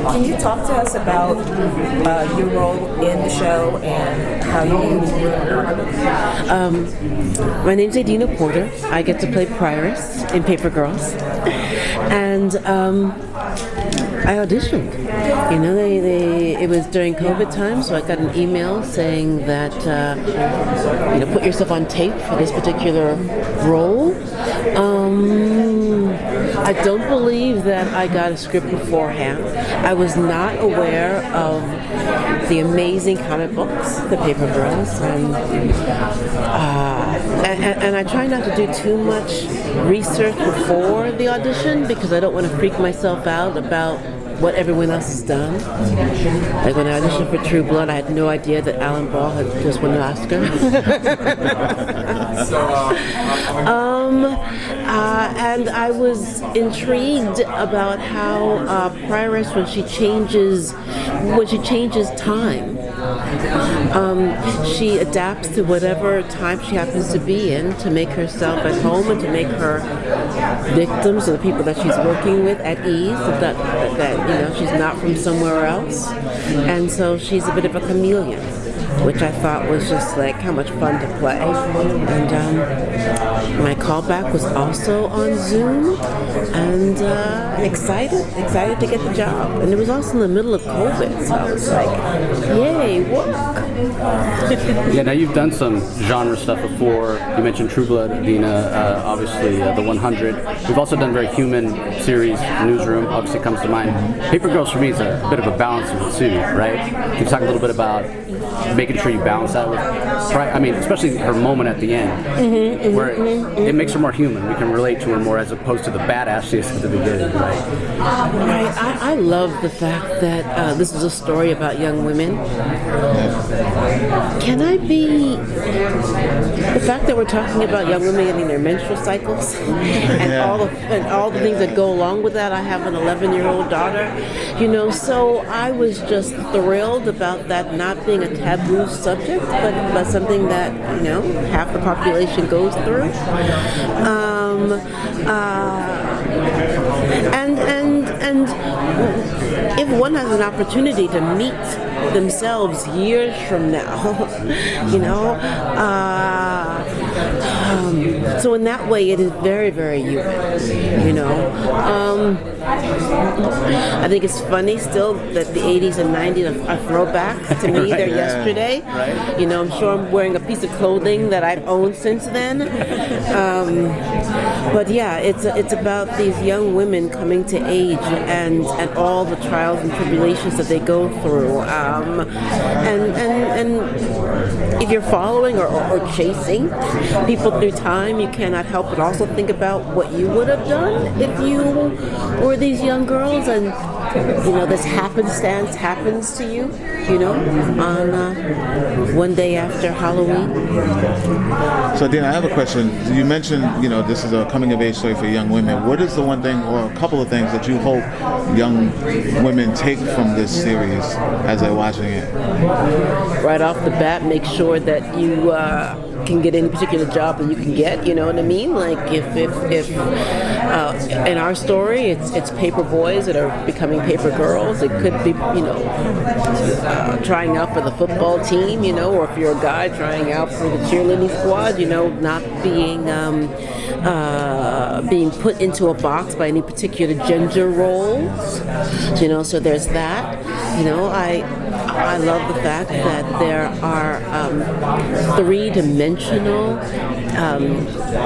Can you talk to us about your role in the show and how you My name's Adina Porter. I get to play Prioress in Paper Girls, and I auditioned. You know, it was during COVID time, so I got an email saying that put yourself on tape for this particular role. I don't believe that I got a script beforehand. I was not aware of the amazing comic books, the Paper Girls, and I try not to do too much research before the audition because I don't want to freak myself out about what everyone else has done. Like when I auditioned for True Blood, I had no idea that Alan Ball had just won an Oscar. And I was intrigued about how Prioress, when she changes time, she adapts to whatever time she happens to be in to make herself at home and to make her victims or the people that she's working with at ease, that she's not from somewhere else. And so she's a bit of a chameleon, which I thought was just like how much fun to play. And my callback was also on Zoom, and excited to get the job. And it was also in the middle of COVID, so I was like, yay, work. Yeah, now you've done some genre stuff before. You mentioned True Blood, Adina, obviously the 100. We've also done very human series, Newsroom, obviously comes to mind. Paper Girls for me is a bit of a balance of the two, right? Can you talk a little bit about making sure you balance that with, especially her moment at the end, where it makes her more human. We can relate to her more as opposed to the badass she is at the beginning, right? Right. I love the fact that this is a story about young women. Can I be the fact that we're talking about young women getting their menstrual cycles and all the things that go along with that? I have an 11-year-old daughter, so I was just thrilled about that not being a taboo subject, but something that half the population goes through. And if one has an opportunity to meet themselves years from now, so in that way it is very, very human, I think it's funny still that the 80s and 90s are throwbacks to me. They're yesterday. Right. I'm sure I'm wearing a piece of clothing that I've owned since then. But yeah, it's about these young women coming to age and all the trials and tribulations that they go through. And if you're following or chasing people through time, you cannot help but also think about what you would have done if you were these young girls, and this happenstance happens to you, on one day after Halloween. So, Adina, I have a question. You mentioned, this is a coming-of-age story for young women. What is the one thing or a couple of things that you hope young women take from this series as they're watching it? Right off the bat, make sure that you can get any particular job that you can get, you know what I mean? Like if in our story it's paper boys that are becoming paper girls. It could be, trying out for the football team, or if you're a guy trying out for the cheerleading squad, not being put into a box by any particular gender roles, so there's that. I love the fact that there are three-dimensional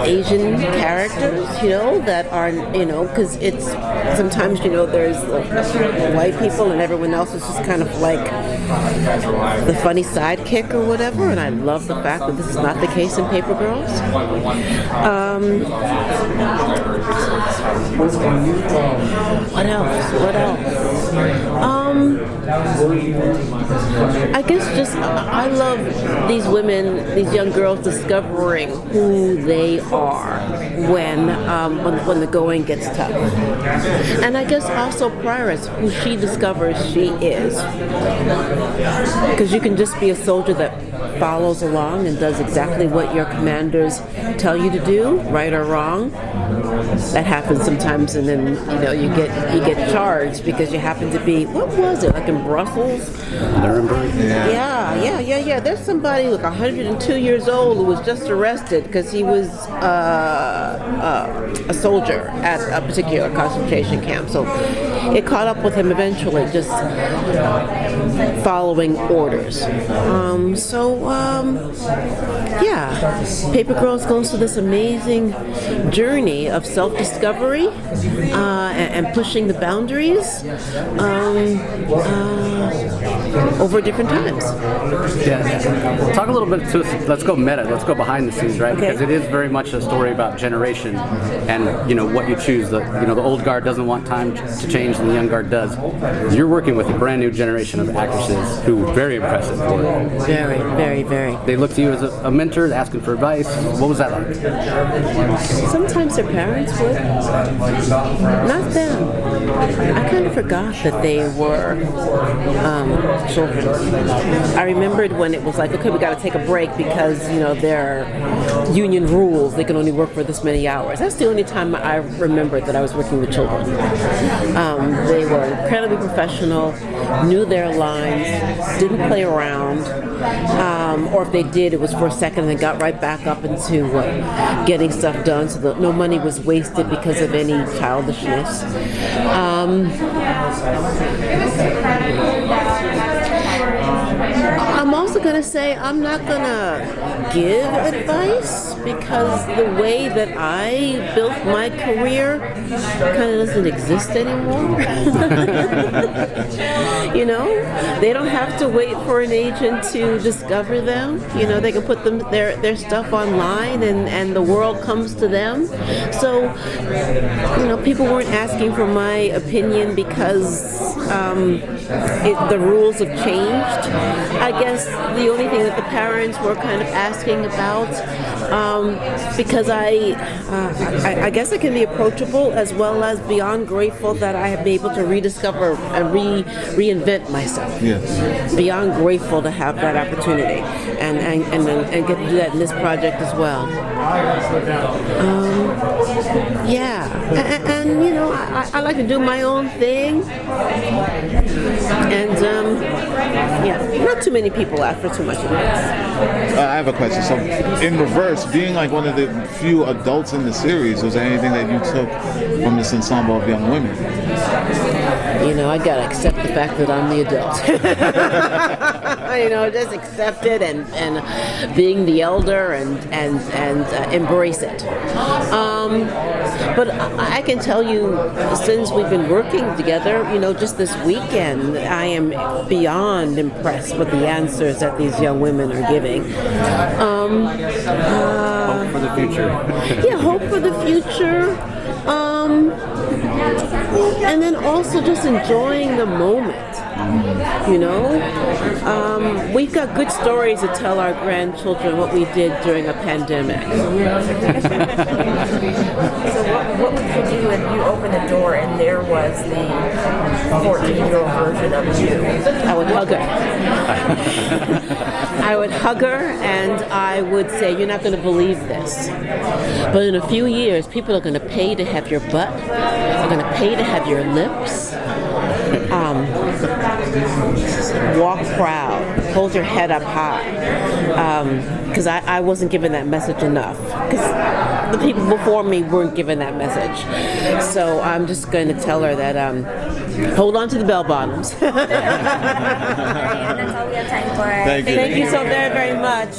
Asian characters, that are, because it's sometimes, there's white people and everyone else is just kind of like the funny sidekick or whatever, and I love the fact that this is not the case in Paper Girls. What else? I guess just I love these women, these young girls discovering who they are when the going gets tough. And I guess also Prioress, who she discovers she is. Because you can just be a soldier that follows along and does exactly what your commanders tell you to do, right or wrong. that happens sometimes, and then you get charged because you happen to be, what was it, like in Brussels? Nuremberg. Yeah. There's somebody like 102 years old who was just arrested because he was a soldier at a particular concentration camp. So it caught up with him eventually, just following orders. Paper Girls goes through this amazing journey of self-discovery and pushing the boundaries over different times. Yeah. Talk a little bit to us. Let's go meta. Let's go behind the scenes, right? Okay. Because it is very much a story about generation and what you choose. The old guard doesn't want time to change, and the young guard does. You're working with a brand new generation of actresses who are very impressive. Very, very, very. They look to you as a mentor, asking for advice. What was that like? Sometimes their parents would. Not them. I kind of forgot that they were children. I remembered when it was like, okay, we got to take a break because their union rules. They can only work for this many hours. That's the only time I remembered that I was working with children. They were incredibly professional, knew their lines, didn't play around, or if they did, it was for a second and then got right back up into getting stuff done, so that no money was wasted because of any childishness. I'm also going to say I'm not going to give advice because the way that I built my career kind of doesn't exist anymore. They don't have to wait for an agent to discover them. They can put their stuff online and the world comes to them. So, people weren't asking for my opinion because the rules have changed. I guess the only thing that the parents were kind of asking about, because I guess I can be approachable as well as beyond grateful that I have been able to rediscover and reinvent myself. Yes. Beyond grateful to have that opportunity and get to do that in this project as well. I like to do my own thing, and not too many people ask for too much advice. I have a question. So, in reverse, being like one of the few adults in the series, was there anything that you took from this ensemble of young women? I gotta accept the fact that I'm the adult. Just accept it and being the elder and embrace it. But I can tell you, since we've been working together, just this weekend, I am beyond impressed with the answers that these young women are giving. Hope for the future. Hope for the future. And then also just enjoying the moment. We've got good stories to tell our grandchildren what we did during a pandemic. So what would you do if you opened the door and there was the 14-year-old version of you? I would hug her. I would hug her and I would say, you're not going to believe this, but in a few years, people are going to pay to have your butt. They're going to pay to have your lips. Walk proud. Hold your head up high. Because I wasn't given that message enough. Because the people before me weren't given that message. So I'm just going to tell her that hold on to the bell bottoms. That's all we have time for. Thank you. Thank you so very, very much.